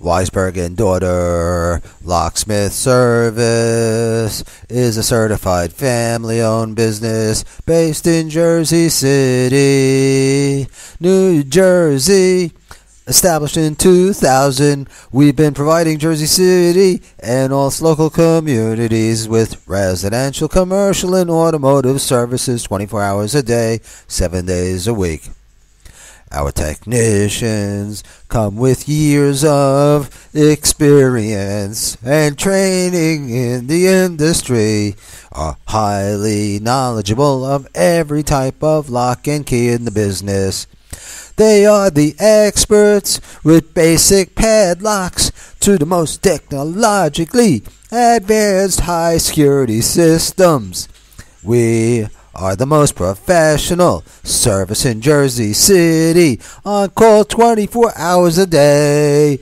Wisberg and Daughter Locksmith Service is a certified family-owned business based in Jersey City, New Jersey. Established in 2000, we've been providing Jersey City and all its local communities with residential, commercial, and automotive services 24 hours a day, 7 days a week. Our technicians come with years of experience and training in the industry, are highly knowledgeable of every type of lock and key in the business. They are the experts with basic padlocks to the most technologically advanced high security systems. We are the most professional service in Jersey City, on call 24 hours a day.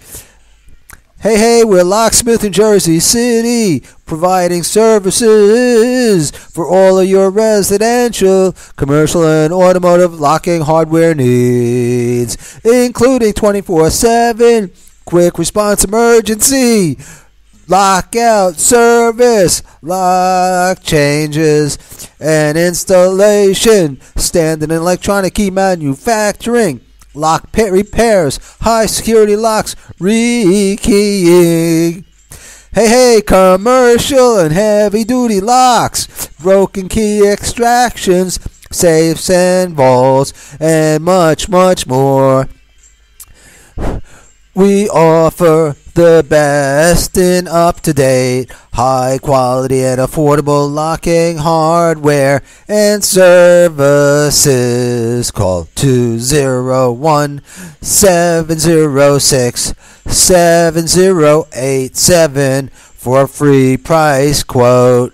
Hey, we're Locksmith in Jersey City, providing services for all of your residential, commercial, and automotive locking hardware needs, including 24/7 quick response emergency, lockout service, lock changes, and installation, standard and electronic key manufacturing, lock repairs, high security locks, rekeying. Hey, commercial and heavy duty locks, broken key extractions, safes and vaults, and much more. We offer the best in up-to-date, high-quality and affordable locking hardware and services. Call 201-706-7087 for a free price quote.